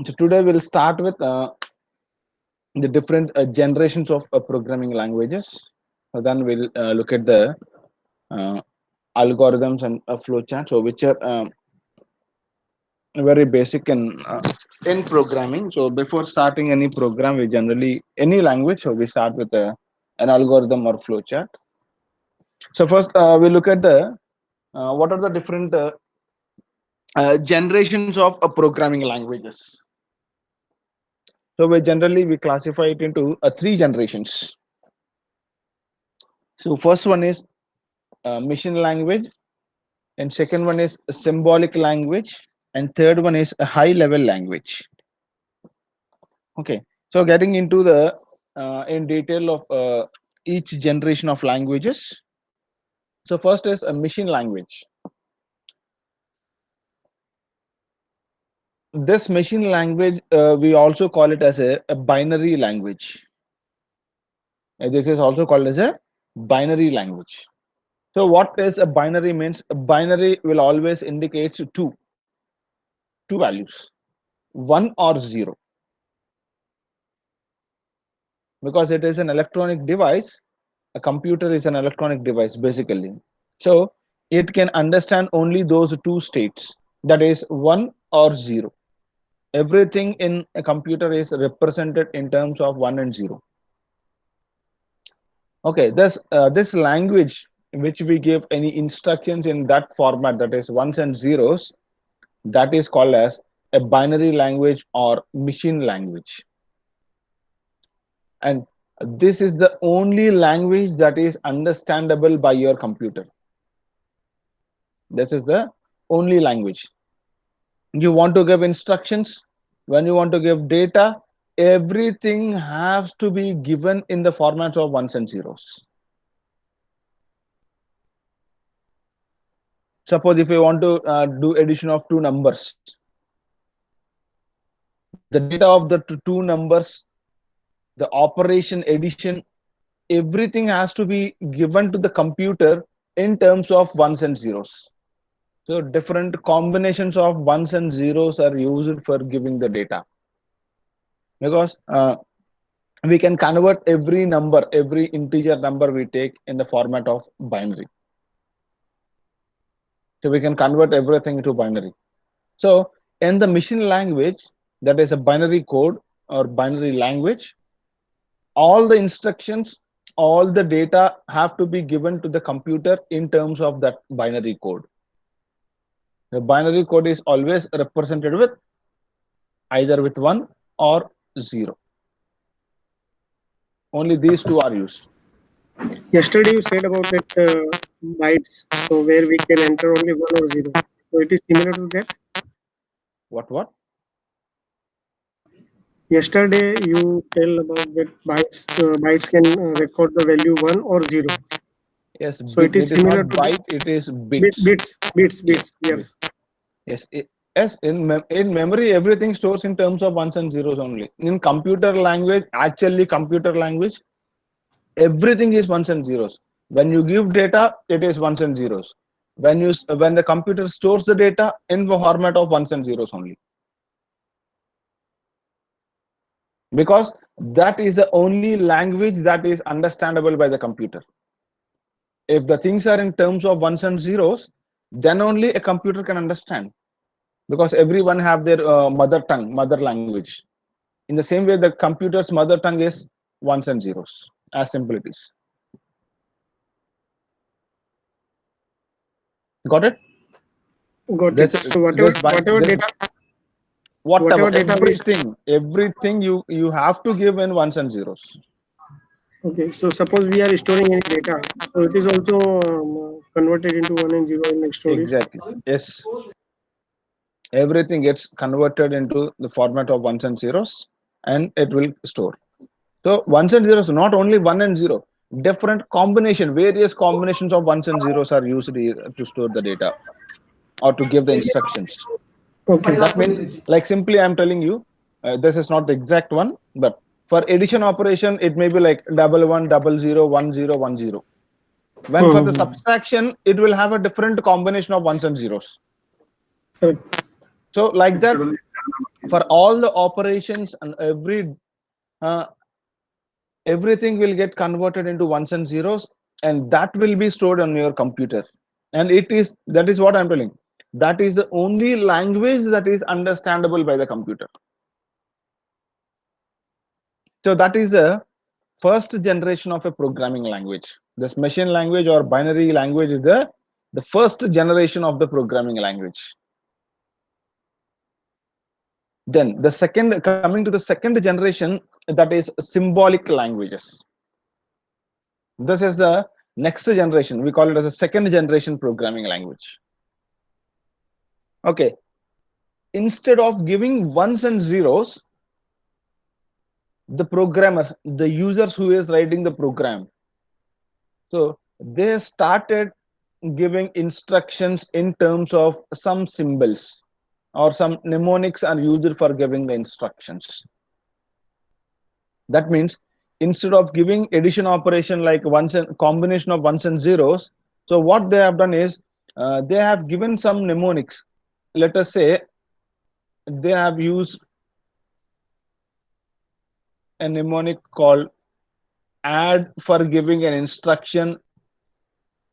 So today we'll start with the different generations of programming languages. So then we'll look at the uh, algorithms and flowchart, so which are very basic in programming. So before starting any program, we generally any language, so we start with an algorithm or flowchart. So first we look at the what are the different generations of programming languages. So we classify it into three generations. So first one is machine language, and second one is a symbolic language, and third one is a high level language. Okay, so getting into the in detail of each generation of languages. So first is a machine language. This machine language we also call it as a binary language. This is also called as a binary language. So what is a binary means? A binary will always indicate two values, 1 or 0, because it is an electronic device. A computer is an electronic device basically, so it can understand only those two states, that is 1 or 0. Everything in a computer is represented in terms of 1 and 0. Okay, this language which we give any instructions in that format, that is ones and zeros, that is called as a binary language or machine language. And this is the only language that is understandable by your computer. This is the only language. You want to give instructions, when you want to give data, everything has to be given in the format of ones and zeros. Suppose if you want to do addition of two numbers, the data of the two numbers, the operation addition, everything has to be given to the computer in terms of ones and zeros. So different combinations of ones and zeros are used for giving the data, because we can convert every number, every integer number we take in the format of binary. So we can convert everything into binary. So in the machine language, that is a binary code or binary language, all the instructions, all the data have to be given to the computer in terms of that binary code. The binary code is always represented with either with 1 or 0. Only these two are used. Yesterday you said about that bytes, so where we can enter only 1 or 0. So it is similar to that. What? Yesterday you tell about that bytes can record the value 1 or 0. Yes, So it is it is not similar to byte, it is bits. Yes, bits. Yeah. yes, yes. Yes, in memory, everything stores in terms of ones and zeros only. In computer language, actually computer language, everything is ones and zeros. When you give data, it is ones and zeros. When the computer stores the data in the format of ones and zeros only, because that is the only language that is understandable by the computer. If the things are in terms of ones and zeros, then only a computer can understand, because everyone have their mother language. In the same way, the computer's mother tongue is ones and zeros, as simple it is. Got it? Got it. This So this by this whatever whatever data we everything you have to give in ones and zeros. okay. So suppose we are storing any data, so it is also converted into 1 and 0 in next storage. Exactly. Yes. Everything gets converted into the format of ones and zeros, and it will store. So ones and zeros, not only 1 and 0, different combination, various combinations of ones and zeros are used here to store the data or to give the instructions. Okay. That means, like simply I'm telling you, this is not the exact one, but for addition operation, it may be like 1100101010. When for the Hmm. subtraction, it will have a different combination of ones and zeros. Correct. So like that, For all the operations and uh, everything will get converted into ones and zeros, and that will be stored on your computer. And that is what I'm telling, that is the only language that is understandable by the computer. So that is the first generation of a programming language. This machine language or binary language is the first generation of the programming language. Then the second, coming to the second generation, that is symbolic languages. This is the next generation. We call it as a second generation programming language. Okay. Instead of giving ones and zeros, the programmers, the users who is writing the program, so they started giving instructions in terms of some symbols, or some mnemonics are used for giving the instructions. That means instead of giving addition operation like ones and combination of ones and zeros, so what they have done is they have given some mnemonics. Let us say they have used a mnemonic called add for giving an instruction.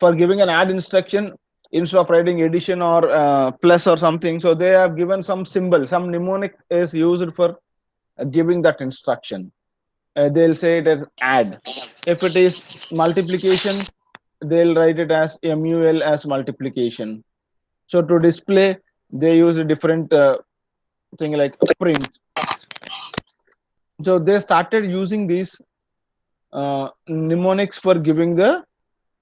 For giving an add instruction, instead of writing addition or plus or something, so they have given some symbol, some mnemonic is used for giving that instruction. They'll say it as add. If it is multiplication, they'll write it as mul, as multiplication. So to display, they use a different thing like print. So they started using these mnemonics for giving the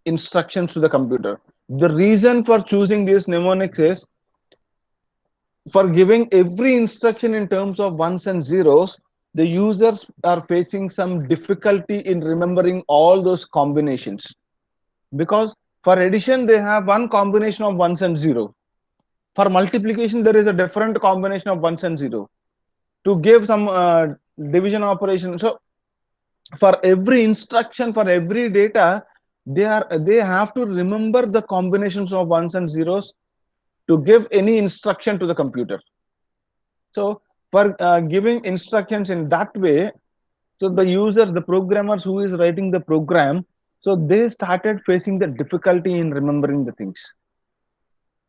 instructions to the computer. The reason for choosing these mnemonics is for giving every instruction in terms of ones and zeros, the users are facing some difficulty in remembering all those combinations, because for addition they have one combination of ones and zero. For multiplication there is a different combination of ones and zero. To give some division operation, so for every instruction, for every data, they have to remember the combinations of ones and zeros to give any instruction to the computer. So for giving instructions in that way, so the users, the programmers who is writing the program, so they started facing the difficulty in remembering the things.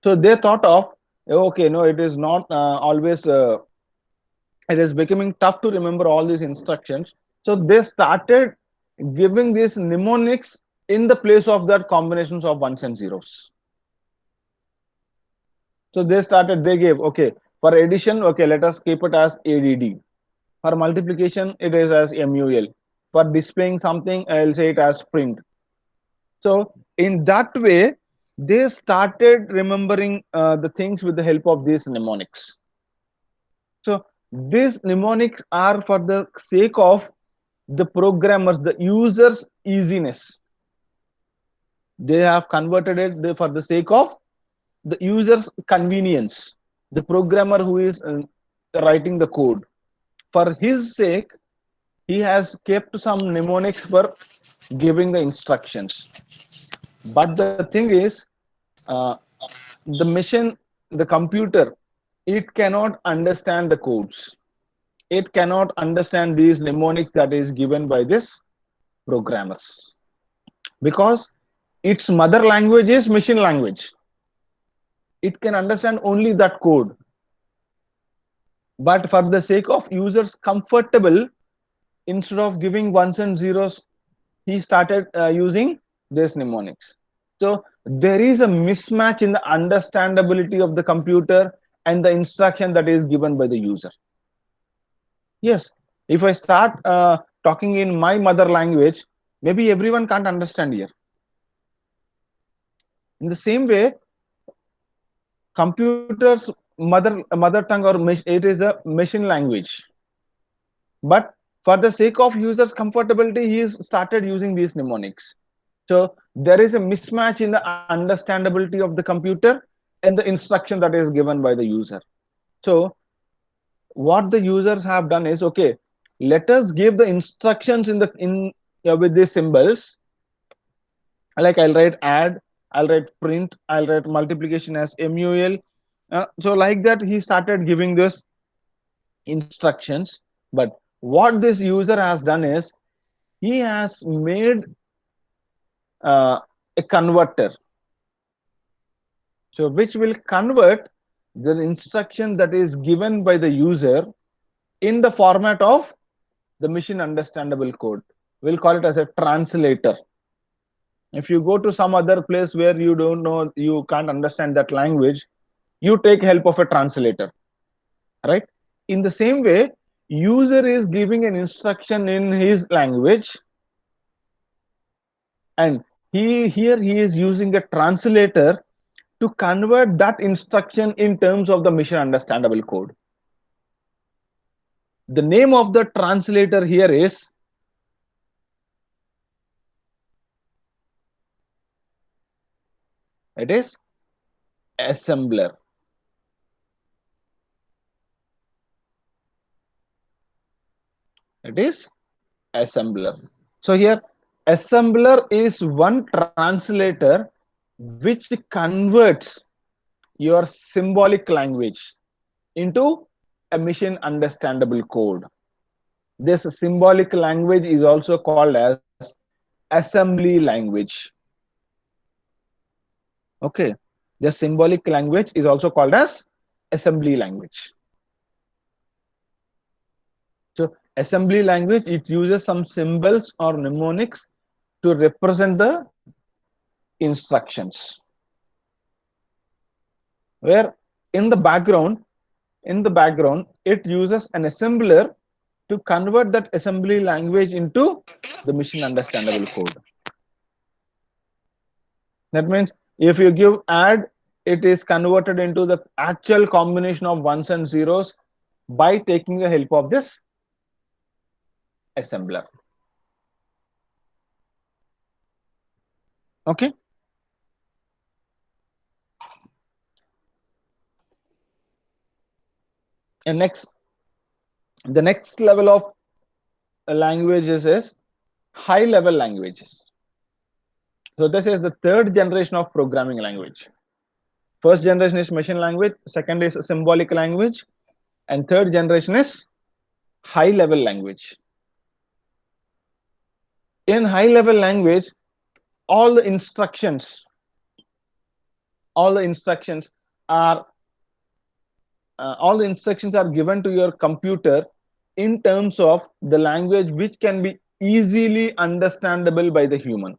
So they thought of, okay, no, it is not always it is becoming tough to remember all these instructions. So they started giving these mnemonics in the place of that combinations of ones and zeros. So they gave, okay, for addition, okay, let us keep it as add. For multiplication, it is as mul. For displaying something, I'll say it as print. So in that way, they started remembering the things with the help of these mnemonics. So these mnemonics are for the sake of the programmers, the users' easiness. They have converted it for the sake of the user's convenience. The programmer who is writing the code, for his sake, he has kept some mnemonics for giving the instructions. But the thing is, uh, the machine, the computer, it cannot understand the codes. It cannot understand these mnemonics that is given by this programmers, because its mother language is machine language. It can understand only that code. But for the sake of users comfortable, instead of giving ones and zeros, he started using these mnemonics. So there is a mismatch in the understandability of the computer and the instruction that is given by the user. Yes, if I start talking in my mother language, maybe everyone can't understand here. In the same way, computers mother tongue, or it is a machine language. But for the sake of users comfortability, he started using these mnemonics. So there is a mismatch in the understandability of the computer and the instruction that is given by the user. So what the users have done is, okay, let us give the instructions in with these symbols. Like I'll write add, I'll write print, I'll write multiplication as mul. So like that, he started giving this instructions. But what this user has done is he has made a converter, so which will convert the instruction that is given by the user in the format of the machine understandable code. We'll call it as a translator. If you go to some other place where you don't know, you can't understand that language, you take help of a translator, right? In the same way, user is giving an instruction in his language, and he is using a translator to convert that instruction in terms of the machine understandable code. The name of the translator here is it is assembler. It is assembler. So here assembler is one translator which converts your symbolic language into a machine understandable code. This symbolic language is also called as assembly language. Okay, the symbolic language is also called as assembly language. So assembly language, it uses some symbols or mnemonics to represent the instructions, where in the background it uses an assembler to convert that assembly language into the machine understandable code. That means if you give add, it is converted into the actual combination of ones and zeros by taking the help of this assembler. Okay. And next, the next level of languages is high level languages. So this is the third generation of programming language. First generation is machine language, second is symbolic language, and third generation is high level language. In high level language, all the instructions all the instructions are given to your computer in terms of the language which can be easily understandable by the human.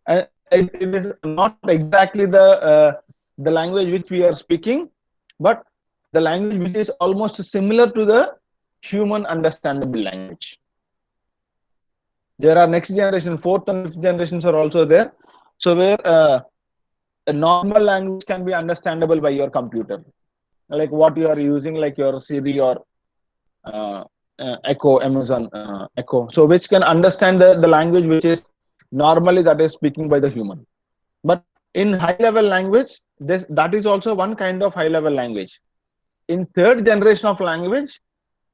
And it is not exactly the language which we are speaking, but the language which is almost similar to the human understandable language. There are next generation, fourth and fifth generations are also there. So where a normal language can be understandable by your computer, like what you are using, like your Siri or Echo, Amazon Echo. So which can understand the language which is normally that is speaking by the human. But in high level language, that is also one kind of high level language. In third generation of language,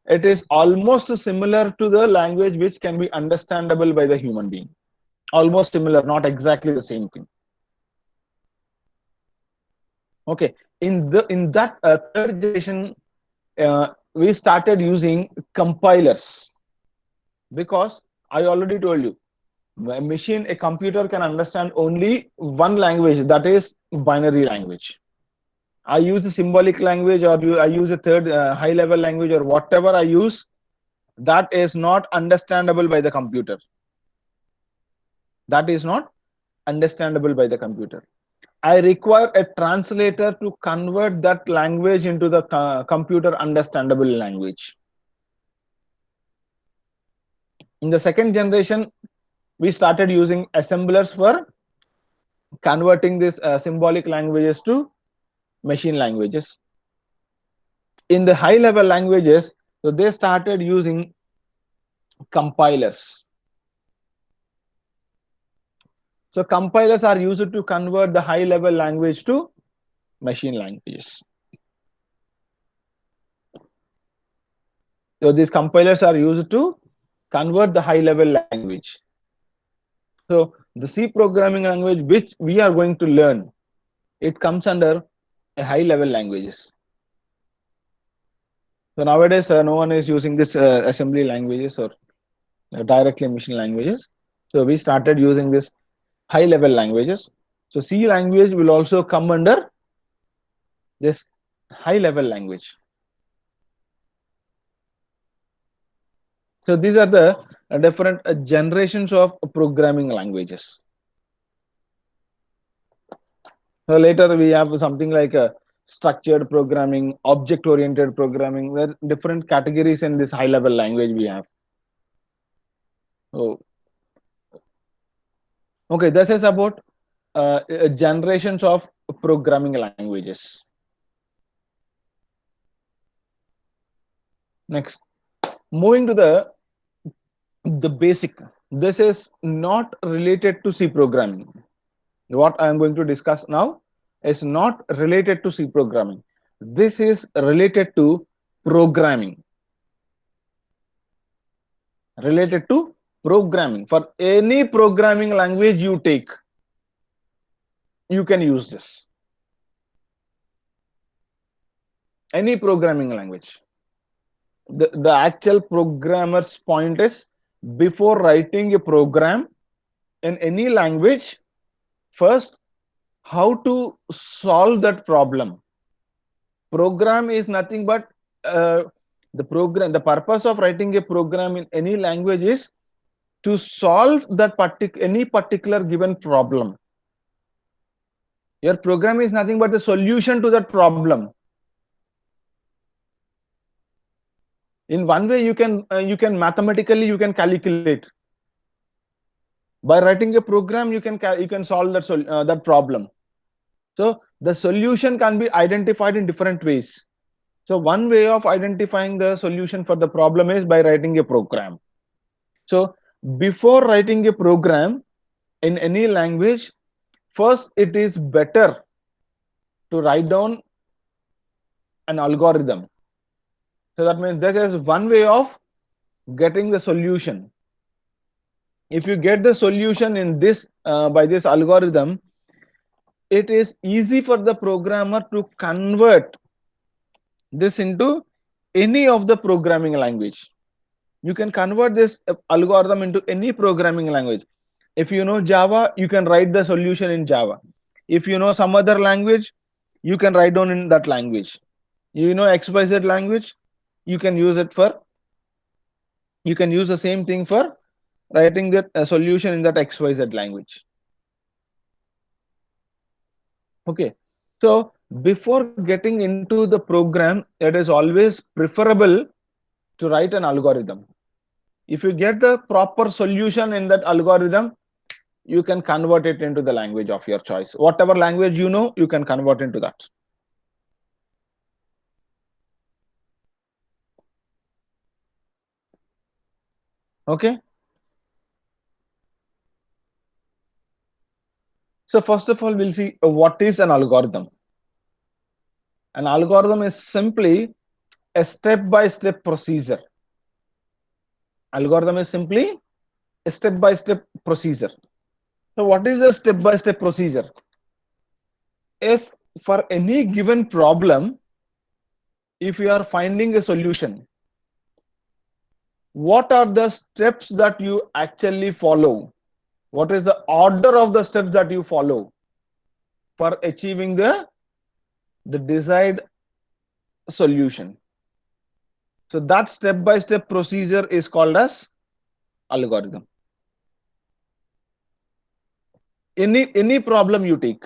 it is almost similar to the language which can be understandable by the human being. Almost similar, not exactly the same thing. Okay, in that third generation, we started using compilers, because I already told you, a computer can understand only one language, that is binary language. I use the symbolic language, or I use a third high level language, or whatever I use, that is not understandable by the computer. That is not understandable by the computer. I require a translator to convert that language into the computer understandable language. In the second generation, we started using assemblers for converting these symbolic languages to machine languages. In the high level languages, so they started using compilers. So compilers are used to convert the high level language to machine languages. So these compilers are used to convert the high level language. So the C programming language which we are going to learn, it comes under a high level languages. So nowadays, no one is using this assembly languages or directly machine languages. So we started using this high level languages. So C language will also come under this high level language. So these are the different generations of programming languages. So later we have something like a structured programming, object oriented programming. There are different categories in this high level language we have. So okay, this is about generations of programming languages. Next, moving to the basic. This is not related to C programming. What I am going to discuss now is not related to C programming. This is related to programming. Related to programming. For any programming language you take, you can use this. Any programming language. The actual programmer's point is, before writing a program in any language, first, how to solve that problem. Program is nothing but the purpose of writing a program in any language is to solve that any particular given problem. Your program is nothing but the solution to that problem. In one way, you can mathematically you can calculate. By writing a program, you can solve that problem. So the solution can be identified in different ways. So one way of identifying the solution for the problem is by writing a program. So before writing a program in any language, first it is better to write down an algorithm. So that means this is one way of getting the solution. If you get the solution in this by this algorithm, it is easy for the programmer to convert this into any of the programming language. You can convert this algorithm into any programming language. If you know Java, you can write the solution in Java. If you know some other language, you can write down in that language. You know XYZ language, you can use the same thing for writing that solution in that XYZ language. Okay, so before getting into the program, it is always preferable to write an algorithm. If you get the proper solution in that algorithm, you can convert it into the language of your choice. Whatever language you know, you can convert into that. Okay. So first of all, we'll see what is an algorithm. An algorithm is simply a step-by-step procedure. Algorithm is simply a step-by-step procedure. So what is a step-by-step procedure? If for any given problem, if you are finding a solution, what are the steps that you actually follow? What is the order of the steps that you follow for achieving the desired solution? So that step-by-step procedure is called as algorithm. Any problem you take,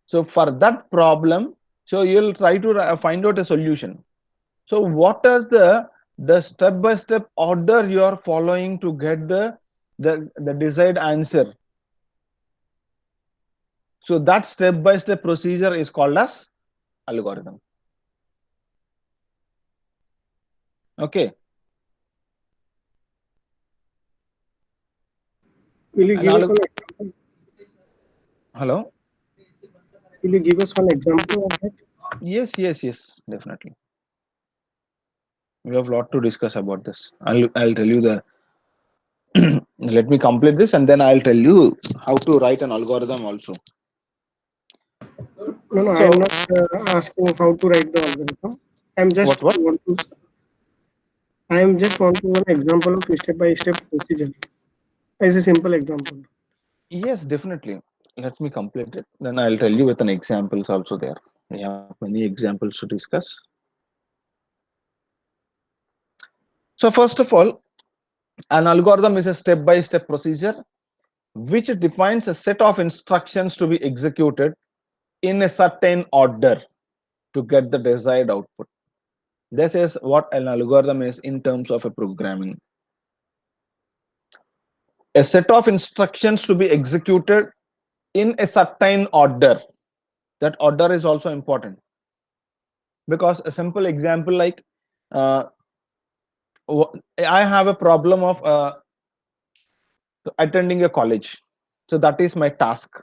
so for that problem, so you'll try to find out a solution. So what is the step-by-step order you are following to get the desired answer? So that step-by-step procedure is called as algorithm. Okay. Will you give us one example? Hello. Will you give us one example of that? Yes, definitely. We have a lot to discuss about this. I'll tell you the let me complete this and then I'll tell you how to write an algorithm also. No, I am So not asking how to write the algorithm. I'm just What? want to I am just want to one example of step by step procedure as a simple example. Yes, definitely. Let me complete it. Then I'll tell you with an examples also there. We have many examples to discuss. So first of all, an algorithm is a step-by-step procedure which defines a set of instructions to be executed in a certain order to get the desired output. This is what an algorithm is in terms of a programming. A set of instructions to be executed in a certain order. That order is also important, because a simple example like uh, I have a problem of attending a college. So that is my task.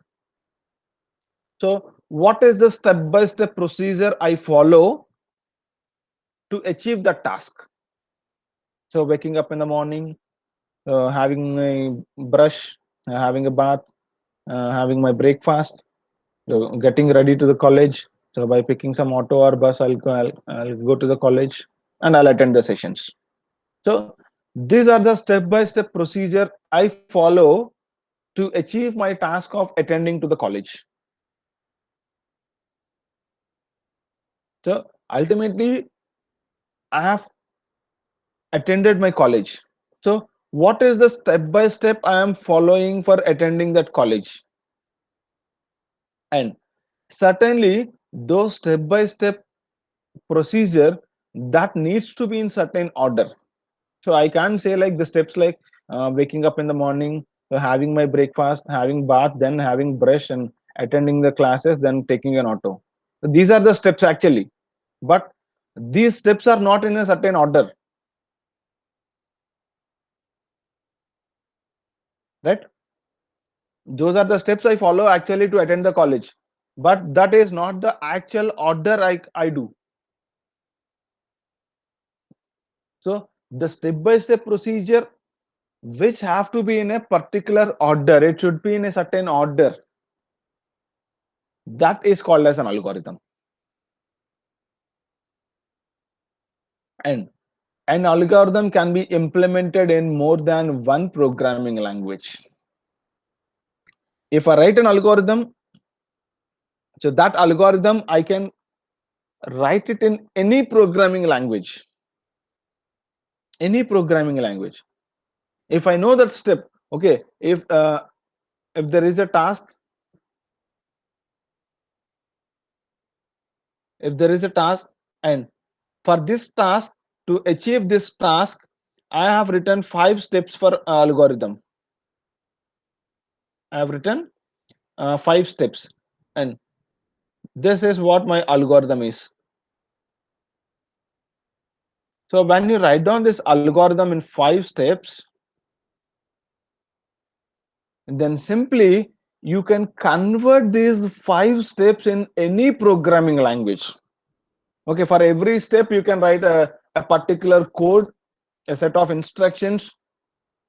So what is the step by step procedure I follow to achieve the task? So waking up in the morning, having a brush, having a bath, having my breakfast, so getting ready to the college. So by picking some auto or bus, I'll go to the college and I'll attend the sessions. So these are the step by step procedure I follow to achieve my task of attending to the college. So ultimately, I have attended my college. So what is the step by step I am following for attending that college? And certainly those step by step procedure that needs to be in certain order. So I can't say like the steps like waking up in the morning, having my breakfast, having bath, then having brush and attending the classes, then taking an auto. These are the steps actually, but these steps are not in a certain order, right? Those are the steps I follow actually to attend the college, but that is not the actual order I do. So the step by step procedure which have to be in a particular order, it should be in a certain order, that is called as an algorithm. And an algorithm can be implemented in more than one programming language. If I write an algorithm, so that algorithm I can write it in any programming language, any programming language. If I know that step, okay, if there is a task, if there is a task, and for this task, to achieve this task, I have written 5 steps for algorithm. I have written 5 steps, and this is what my algorithm is. So when you write down this algorithm in 5 steps, then simply you can convert these 5 steps in any programming language. Okay, for every step you can write a particular code, a set of instructions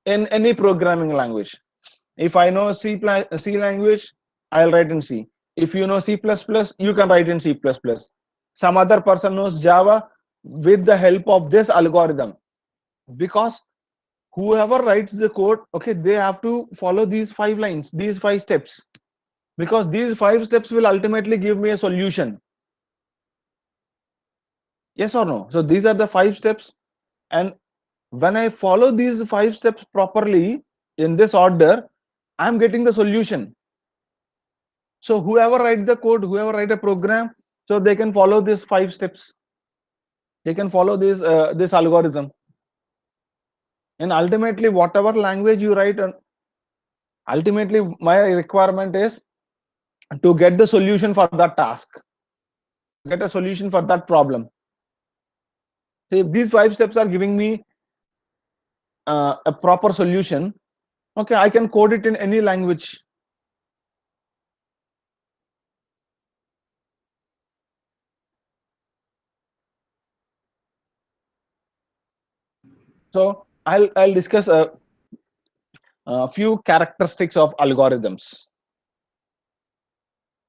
in any programming language. If I know C language, I'll write in C. If you know C++, you can write in C++. Some other person knows Java, with the help of this algorithm, because whoever writes the code, okay, they have to follow these 5 lines, these 5 steps, because these 5 steps will ultimately give me a solution. Yes or no? So these are the 5 steps, and when I follow these 5 steps properly in this order, I'm getting the solution. So whoever write the code, whoever write a program, so they can follow these 5 steps, they can follow this algorithm, and ultimately whatever language you write, ultimately my requirement is to get the solution for that task, to get a solution for that problem. So if these 5 steps are giving me a proper solution, okay, I can code it in any language. So I'll discuss a few characteristics of algorithms.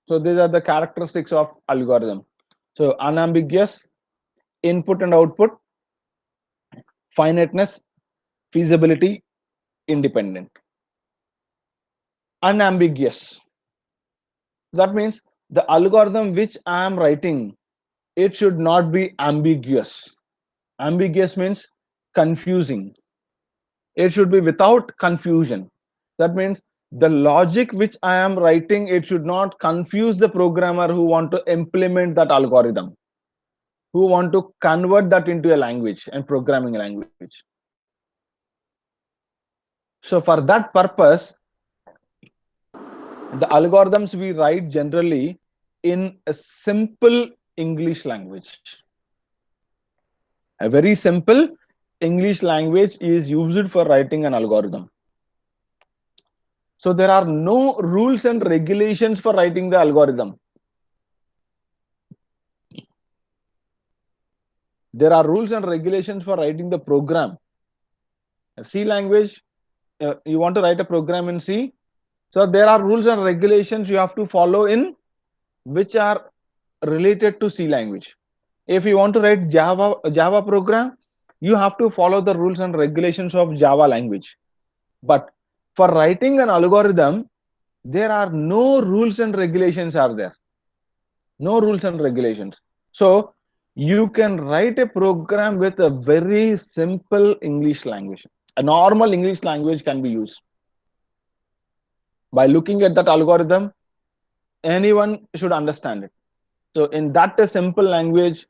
So these are the characteristics of algorithm. So unambiguous, input and output, finiteness, feasibility, independent, unambiguous. That means the algorithm which I am writing, it should not be ambiguous. Ambiguous means confusing. It should be without confusion. That means the logic which I am writing, it should not confuse the programmer who want to implement that algorithm, who want to convert that into a language and programming language. So for that purpose, the algorithms we write generally in a simple English language. A very simple English language is used for writing an algorithm. So there are no rules and regulations for writing the algorithm. There are rules and regulations for writing the program. C language, you want to write a program in C. So there are rules and regulations you have to follow in which are related to C language. If you want to write Java program, you have to follow the rules and regulations of Java language. But for writing an algorithm, there are no rules and regulations are there. No rules and regulations. So you can write a program with a very simple English language. A normal English language can be used. By looking at that algorithm, anyone should understand it. So in that a simple language,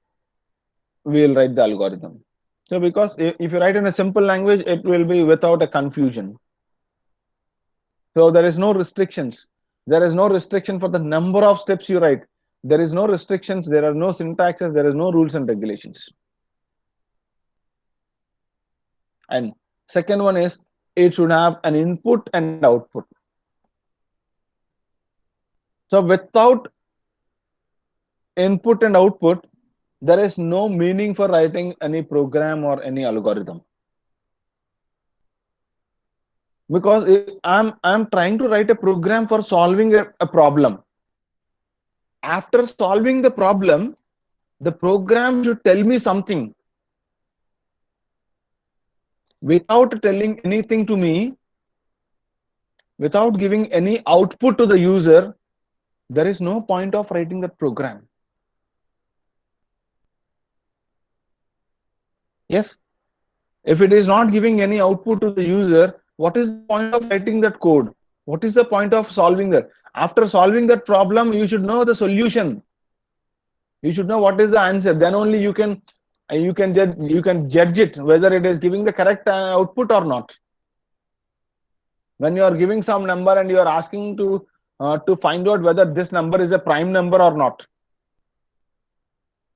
we will write the algorithm. So because if you write in a simple language, it will be without a confusion. So there is no restrictions. There is no restriction for the number of steps you write. There is no restrictions. There are no syntaxes. There is no rules and regulations. And second one is it should have an input and output. So without input and output, there is no meaning for writing any program or any algorithm. Because I'm trying to write a program for solving a problem. After solving the problem, the program should tell me something. Without telling anything to me, without giving any output to the user, there is no point of writing that program. Yes, if it is not giving any output to the user, what is the point of writing that code? What is the point of solving that? After solving that problem, you should know the solution. You should know what is the answer. Then only you can judge it whether it is giving the correct output or not. When you are giving some number and you are asking to find out whether this number is a prime number or not.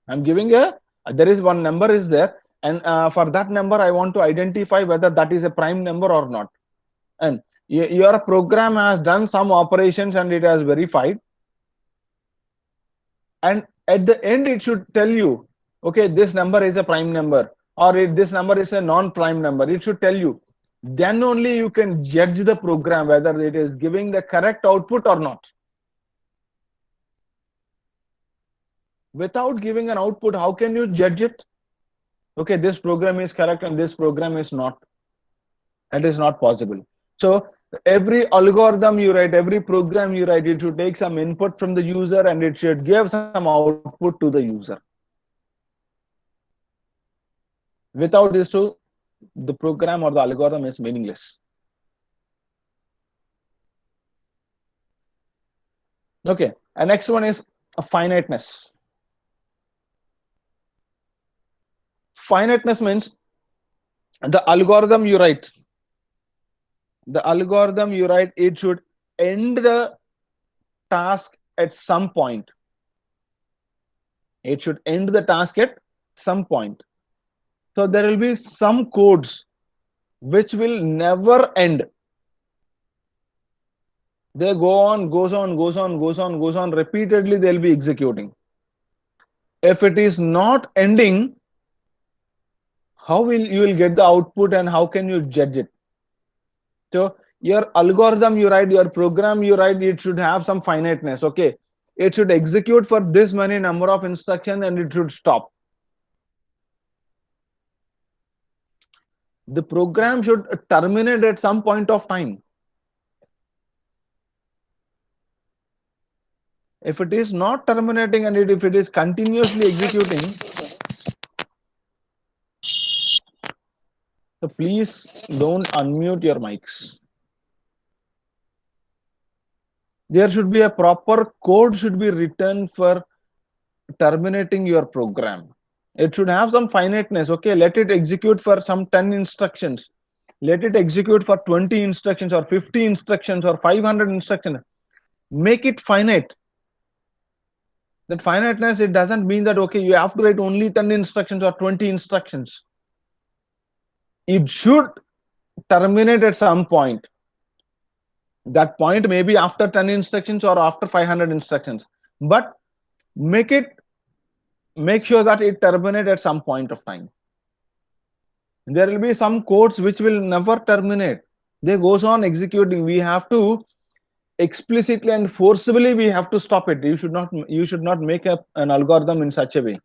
I'm giving there is one number is there, and for that number I want to identify whether that is a prime number or not. And your program has done some operations and it has verified, and at the end it should tell you, okay, this number is a prime number, or this number is a non-prime number. It should tell you. Then only you can judge the program whether it is giving the correct output or not. Without giving an output, how can you judge it? Okay, this program is correct and this program is not. That is not possible. So every algorithm you write, every program you write, it should take some input from the user and it should give some output to the user. Without these two, the program or the algorithm is meaningless. Okay, and next one is a finiteness. Finiteness means the algorithm you write, it should end the task at some point. It should end the task at some point. So there will be some codes which will never end. They go on, goes on, goes on, goes on, goes on. Repeatedly, they'll be executing. If it is not ending, how will you get the output and how can you judge it? So your algorithm you write, your program you write, it should have some finiteness. Okay, it should execute for this many number of instructions and it should stop. The program should terminate at some point of time. If it is not terminating and if it is continuously executing, so please don't unmute your mics. There should be a proper code should be written for terminating your program. It should have some finiteness. Okay, let it execute for some 10 instructions. Let it execute for 20 instructions or 50 instructions or 500 instructions. Make it finite. That finiteness, it doesn't mean that okay, you have to write only 10 instructions or 20 instructions. It should terminate at some point. That point may be after 10 instructions or after 500 instructions, but make it make sure that it terminate at some point of time. There will be some codes which will never terminate. They goes on executing. We have to explicitly and forcibly we have to stop it. You should not make up an algorithm in such a way.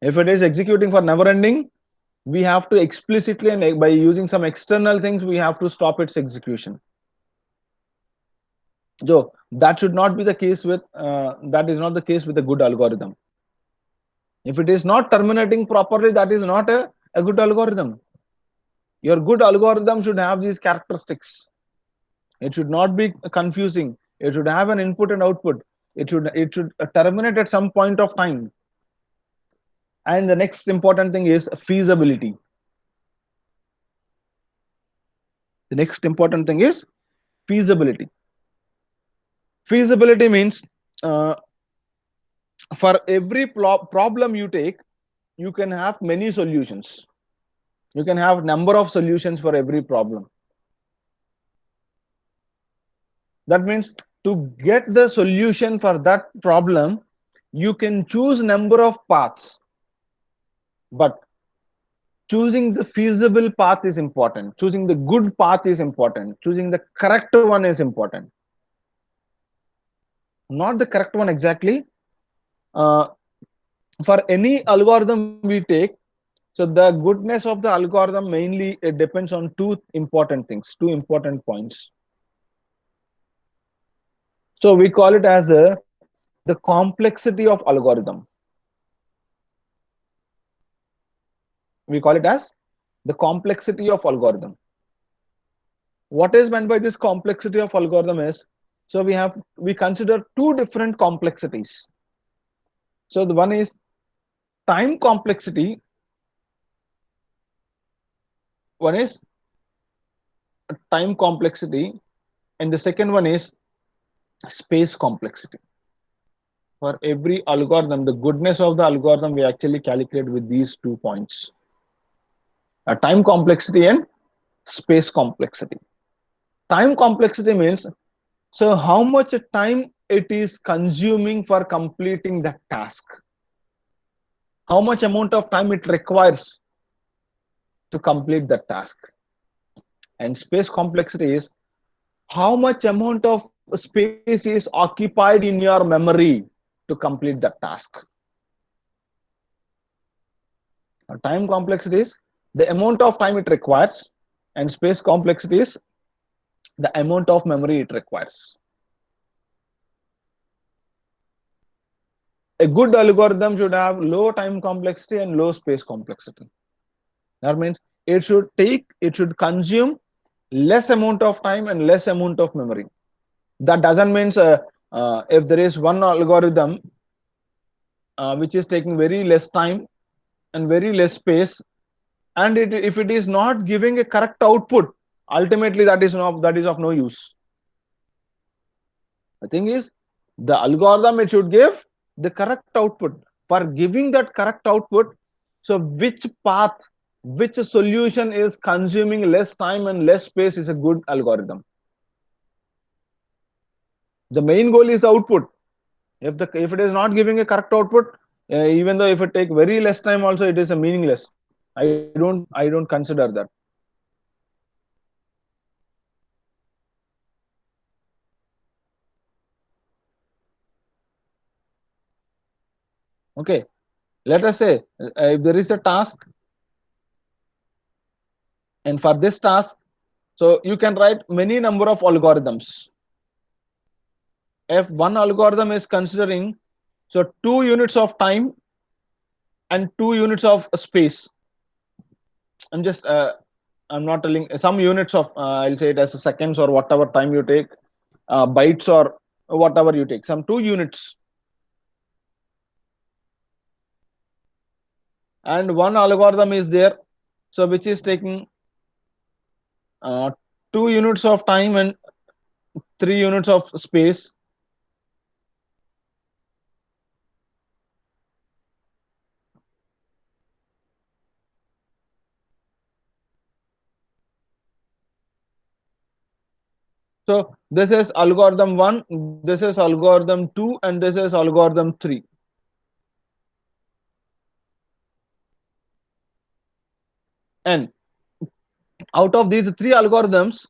If it is executing for never ending, we have to explicitly and by using some external things we have to stop its execution. So that should not be the case with that is not the case with a good algorithm. If it is not terminating properly, that is not a good algorithm. Your good algorithm should have these characteristics. It should not be confusing. It should have an input and output. It should terminate at some point of time. And the next important thing is feasibility. The next important thing is feasibility. Feasibility means uh, for every problem you take, you can have many solutions. You can have number of solutions for every problem. That means to get the solution for that problem, you can choose number of paths, but choosing the feasible path is important. Choosing the good path is important. Choosing the correct one is important. Not the correct one exactly. Uh, for any algorithm we take, so the goodness of the algorithm mainly it depends on two important things, two important points. So we call it as the complexity of algorithm. We call it as the complexity of algorithm. What is meant by this complexity of algorithm is, so we consider two different complexities. So the one is time complexity, one is time complexity, and the second one is space complexity. For every algorithm, the goodness of the algorithm we actually calculate with these 2 points: time complexity and space complexity. Time complexity means, so how much time it is consuming for completing the task, how much amount of time it requires to complete the task. And space complexity is how much amount of space is occupied in your memory to complete that task. Time complexity is the amount of time it requires, and space complexity is the amount of memory it requires. A good algorithm should have low time complexity and low space complexity. That means it should consume less amount of time and less amount of memory. That doesn't mean if there is one algorithm which is taking very less time and very less space, and if it is not giving a correct output, ultimately that is of no use. The thing is, the algorithm it should give the correct output. For giving that correct output, so which path, which solution is consuming less time and less space is a good algorithm. The main goal is the output. If it is not giving a correct output, even though if it take very less time also, it is a meaningless. I don't consider that. Okay, let us say if there is a task And for this task, so you can write many number of algorithms. If one algorithm is considering so 2 units of time and 2 units of space, I'm just I'm not telling some units of I'll say it as seconds or whatever time you take, bytes or whatever you take, some 2 units, and one algorithm is there, so which is taking uh, 2 units of time and 3 units of space. So this is algorithm 1, this is algorithm 2, and this is algorithm 3. And out of these three algorithms,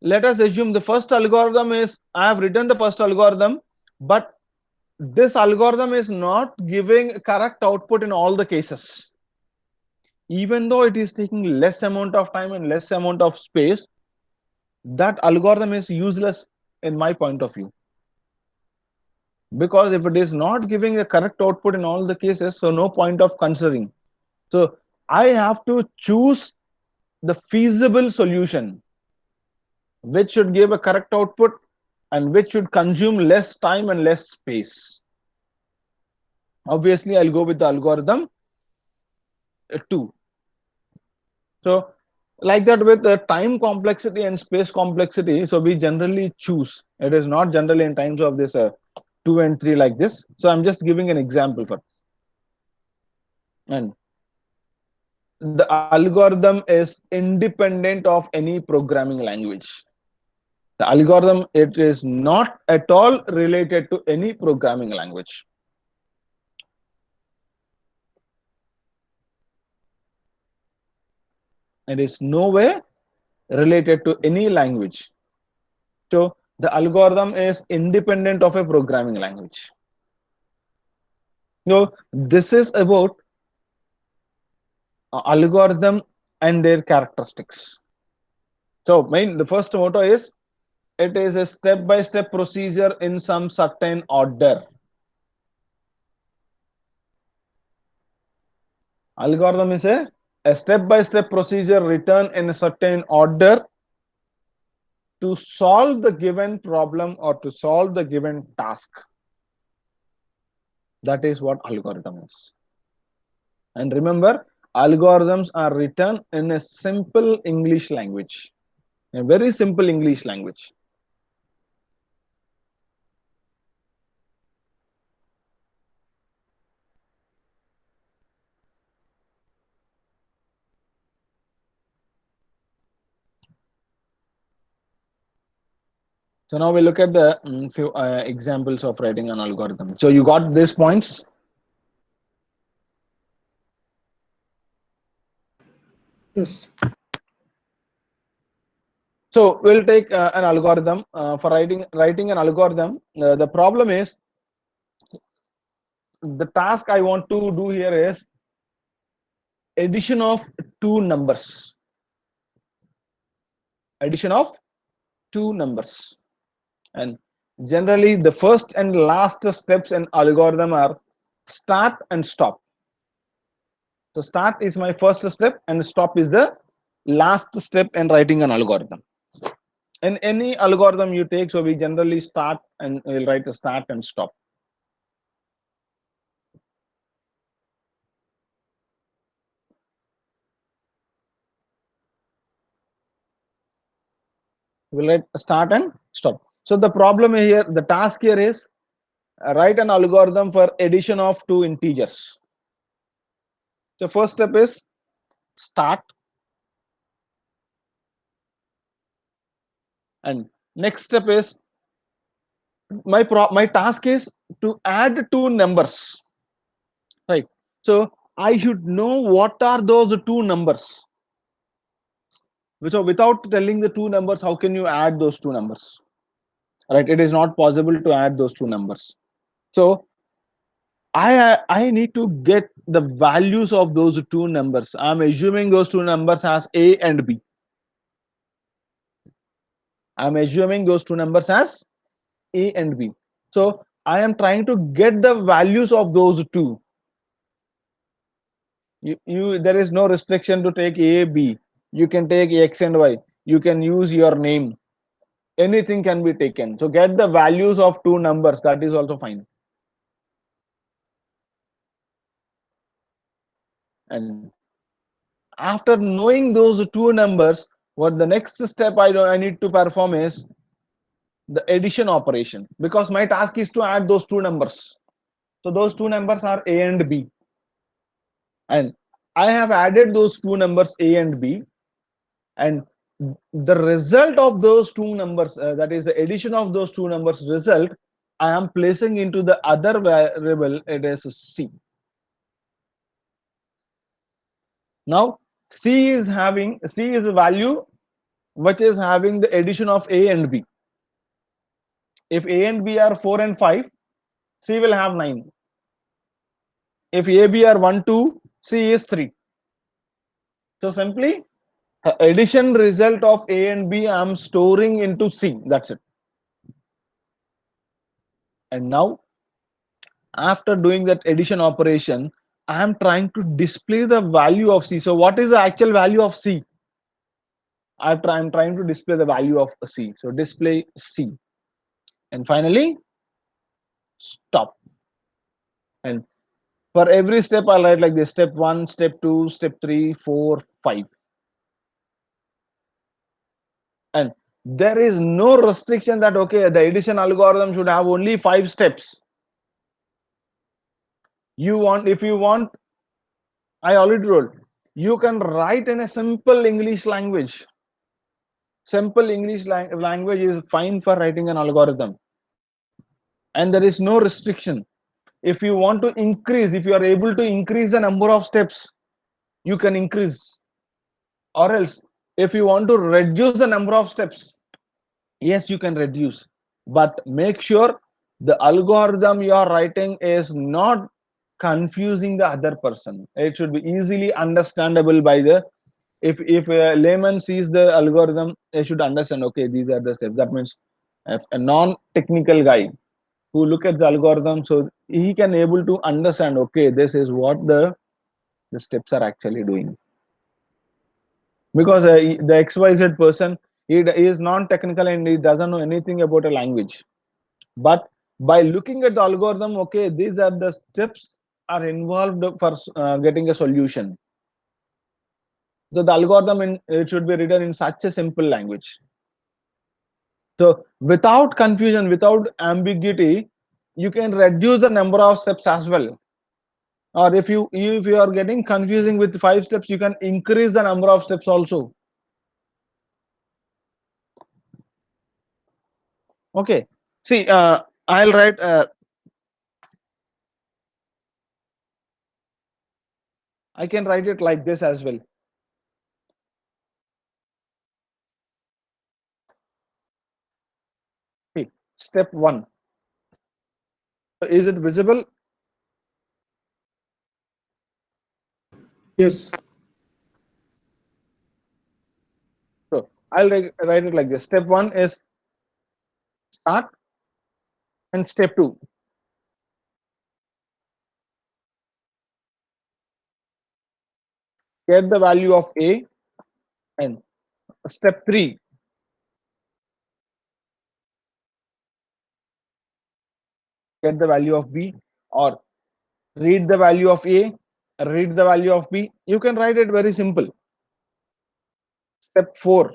let us assume the first algorithm is, I have written the first algorithm, but this algorithm is not giving correct output in all the cases. Even though it is taking less amount of time and less amount of space, that algorithm is useless in my point of view. Because if it is not giving a correct output in all the cases, so no point of considering. So I have to choose the feasible solution, which should give a correct output and which should consume less time and less space. Obviously, I'll go with the algorithm 2. So like that with the time complexity and space complexity, so we generally choose. It is not generally in times of this 2 and 3 like this. So I'm just giving an example for. And the algorithm is independent of any programming language. The algorithm, it is not at all related to any programming language. It is no way related to any language. So the algorithm is independent of a programming language. So this is about algorithm and their characteristics. So the first motto is, it is a step-by-step procedure in some certain order. Algorithm is a step-by-step procedure written in a certain order to solve the given problem or to solve the given task. That is what algorithm is. And remember, algorithms are written in a simple English language, a very simple English language. So now we look at the few examples of writing an algorithm. So you got these points. Yes. So we'll take an algorithm for writing an algorithm. The problem is, the task I want to do here is addition of two numbers. Addition of two numbers. And generally, the first and last steps in algorithm are start and stop. So start is my first step and stop is the last step in writing an algorithm. In any algorithm you take, so we generally start and we'll write a start and stop. We'll write start and stop. So the problem here, the task here is write an algorithm for addition of two integers. So first step is start, and next step is my task is to add two numbers, right? So I should know what are those two numbers. So without telling the two numbers, how can you add those two numbers? Right? It is not possible to add those two numbers. So I need to get the values of those two numbers. I'm assuming those two numbers as A and B. I'm assuming those two numbers as A and B. So I am trying to get the values of those two. You there is no restriction to take A, B. You can take X and Y. You can use your name. Anything can be taken. So get the values of two numbers. That is also fine. And after knowing those two numbers, what the next step I need to perform is the addition operation, because my task is to add those two numbers. So those two numbers are A and B, and I have added those two numbers A and B, and the result of those two numbers, that is the addition of those two numbers result, I am placing into the other variable. It is C. Now C is a value which is having the addition of A and B. If A and B are 4 and 5, C will have 9. If A, B are 1, 2, C is 3. So simply addition result of A and B I am storing into C. That's it. And now after doing that addition operation, I am trying to display the value of C. So what is the actual value of C? I'm trying to display the value of C. So display C. And finally stop. And for every step I'll write like this: step 1, step 2, step 3, 4, 5. And there is no restriction that okay, the addition algorithm should have only 5 steps. If you want, I already told, you can write in a simple English language. Simple English language is fine for writing an algorithm, and there is no restriction. If you want to increase, if you are able to increase the number of steps, you can increase. Or else, if you want to reduce the number of steps, yes, you can reduce. But make sure the algorithm you are writing is not confusing the other person. It should be easily understandable by the, if a layman sees the algorithm, they should understand, okay, these are the steps. That means if a non-technical guy who look at the algorithm, so he can able to understand, okay, this is what the steps are actually doing. Because the XYZ person, he is non-technical and he doesn't know anything about a language. But by looking at the algorithm, okay, these are the steps are involved for getting a solution. So the algorithm it should be written in such a simple language. So without confusion, without ambiguity, you can reduce the number of steps as well. Or if you are getting confusing with 5 steps, you can increase the number of steps also. Okay. See, I'll write. I can write it like this as well. See, step 1. Is it visible? Yes. So I'll write it like this. Step 1 is start, and step 2, get the value of A, and step 3, get the value of B, or read the value of A, read the value of B. You can write it very simple. Step 4,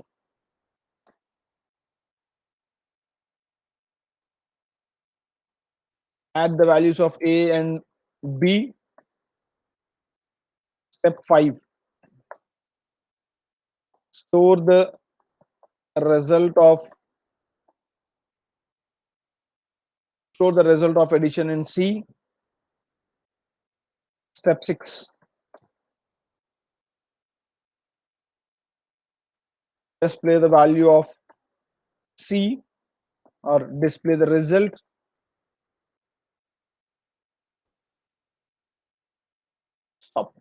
add the values of A and B. Step 5, store the result of addition in C. Step 6, display the value of C, or display the result Stop.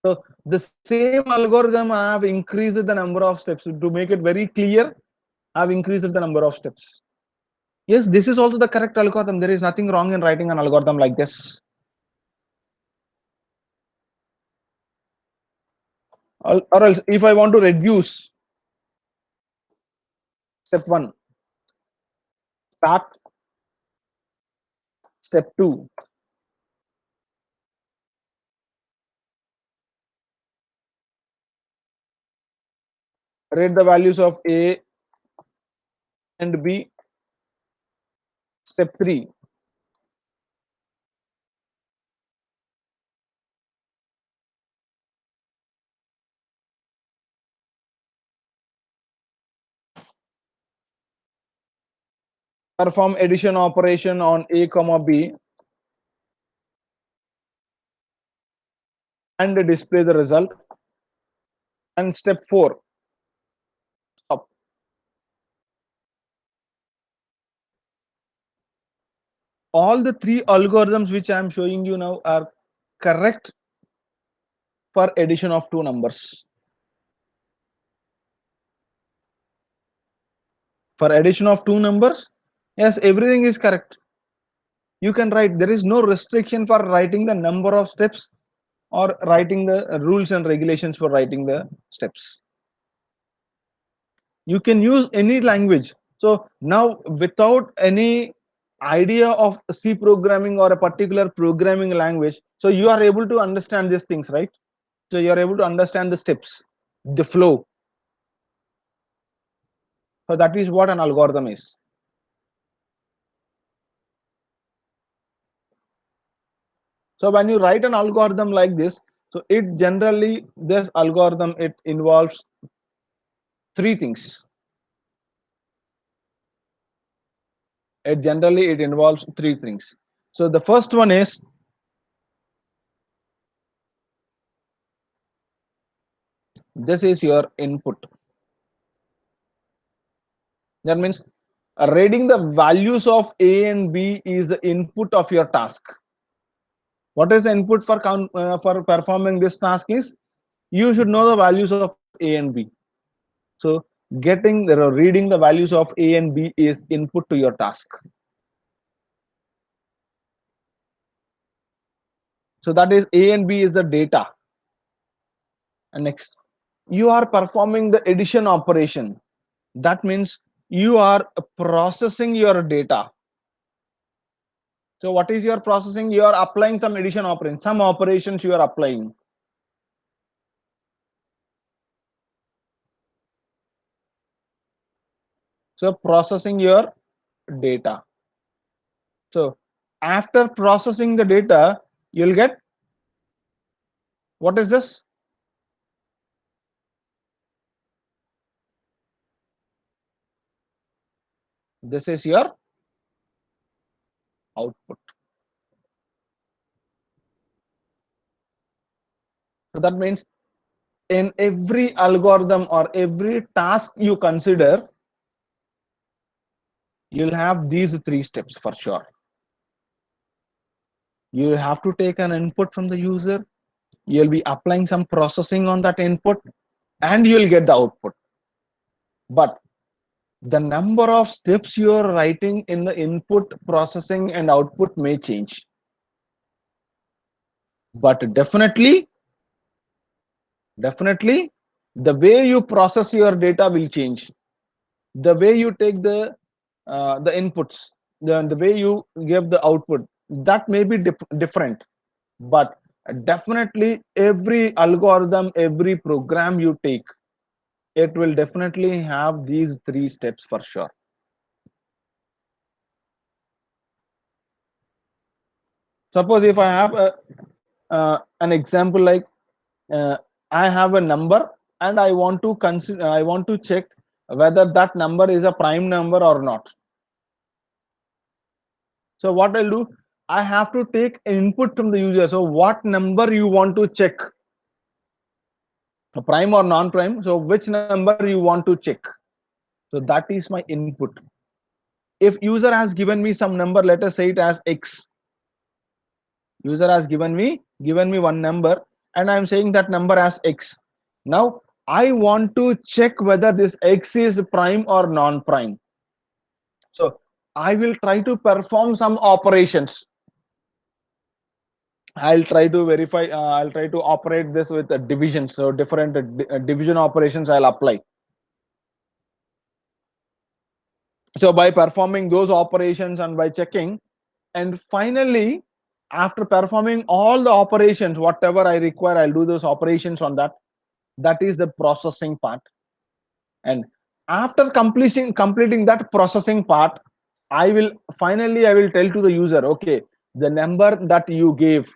So the same algorithm, I have increased the number of steps to make it very clear. I have increased the number of steps. Yes, this is also the correct algorithm. There is nothing wrong in writing an algorithm like this. Or else, if I want to reduce, step 1, start. Step 2, rate the values of A and B. Step 3, perform addition operation on A comma B and display the result. And step 4, stop. All the 3 algorithms which I am showing you now are correct for addition of 2 numbers. For addition of 2 numbers, yes, everything is correct. You can write, there is no restriction for writing the number of steps or writing the rules and regulations for writing the steps. You can use any language. So now, without any idea of C programming or a particular programming language, so you are able to understand these things, right? So you are able to understand the steps, the flow. So that is what an algorithm is. So when you write an algorithm like this, so it generally, this algorithm, it involves 3 things. It involves 3 things. So the first one is, this is your input. That means reading the values of A and B is the input of your task. What is the input for for performing this task is, you should know the values of A and B. So getting the reading the values of A and B is input to your task. So that is, A and B is the data. And next, you are performing the addition operation. That means you are processing your data. So what is your processing? You are applying some addition operation, some operations you are applying. So processing your data. So after processing the data, you'll get, what is this? This is your output. So that means in every algorithm or every task you consider, you'll have these 3 steps for sure. You have to take an input from the user, you'll be applying some processing on that input, and you'll get the output. But the number of steps you are writing in the input, processing, and output may change. But definitely, the way you process your data will change. The way you take the inputs, the way you give the output, that may be different. But definitely, every algorithm, every program you take, it will definitely have these 3 steps for sure. Suppose if I have an example like, I have a number and I want to consider, I want to check whether that number is a prime number or not. So what I'll do, I have to take input from the user. So what number you want to check, a prime or non-prime? So which number you want to check? So that is my input. If user has given me some number, let us say it as X. User has given me one number, and I'm saying that number as X. Now I want to check whether this X is prime or non-prime. So I will try to perform some operations. I'll try to verify, I'll try to operate this with a division. So different division operations I'll apply. So by performing those operations and by checking, and finally, after performing all the operations, whatever I require, I'll do those operations on that. That is the processing part. And after completing that processing part, I will tell to the user, okay, the number that you gave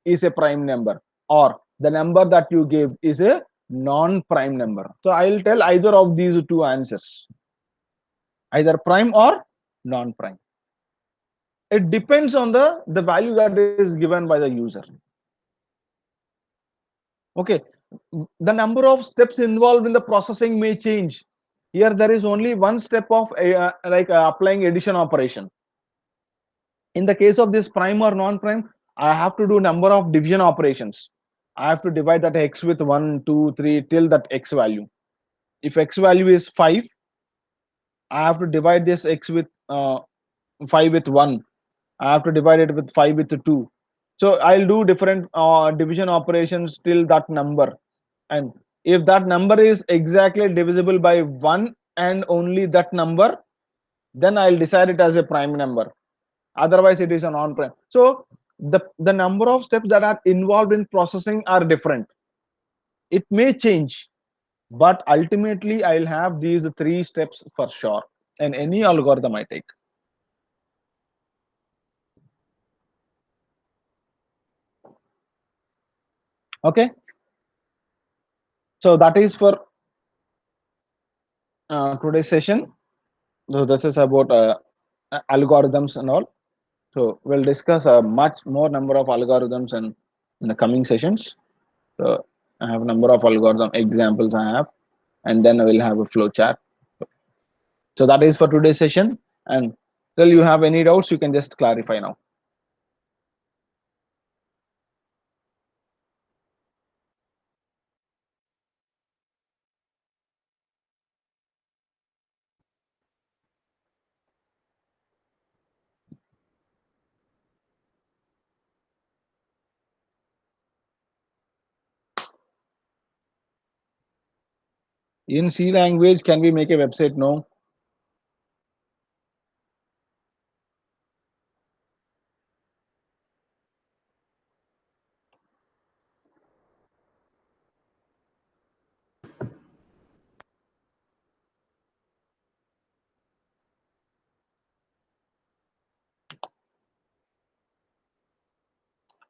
is a prime number, or the number that you gave is a non-prime number. So I'll tell either of these two answers, either prime or non-prime. It depends on the value that is given by the user. Okay, the number of steps involved in the processing may change. Here there is only one step of applying addition operation. In the case of this prime or non-prime, I have to do number of division operations. I have to divide that X with 1, 2, 3 till that X value. If X value is 5, I have to divide this X with 5 with 1. I have to divide it with 5 with 2. So I'll do different division operations till that number. And if that number is exactly divisible by 1 and only that number, then I'll decide it as a prime number. Otherwise it is a non-prime. So the number of steps that are involved in processing are different. It may change, but ultimately I'll have these 3 steps for sure in any algorithm I take. Okay, so that is for today's session. So this is about algorithms and all. So we'll discuss a much more number of algorithms in the coming sessions. So I have a number of algorithm examples I have, and then I will have a flow chart. So that is for today's session. And till you have any doubts, you can just clarify now. In C language, can we make a website? No.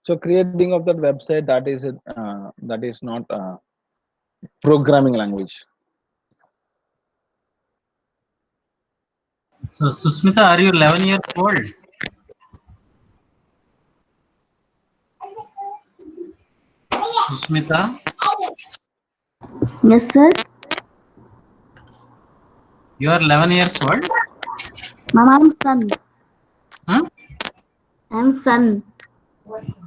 So creating of that website, that is not a programming language. So, Susmita, are you 11 years old? Susmita? Yes, sir. You are 11 years old? Mama, I'm son. Huh? I'm son.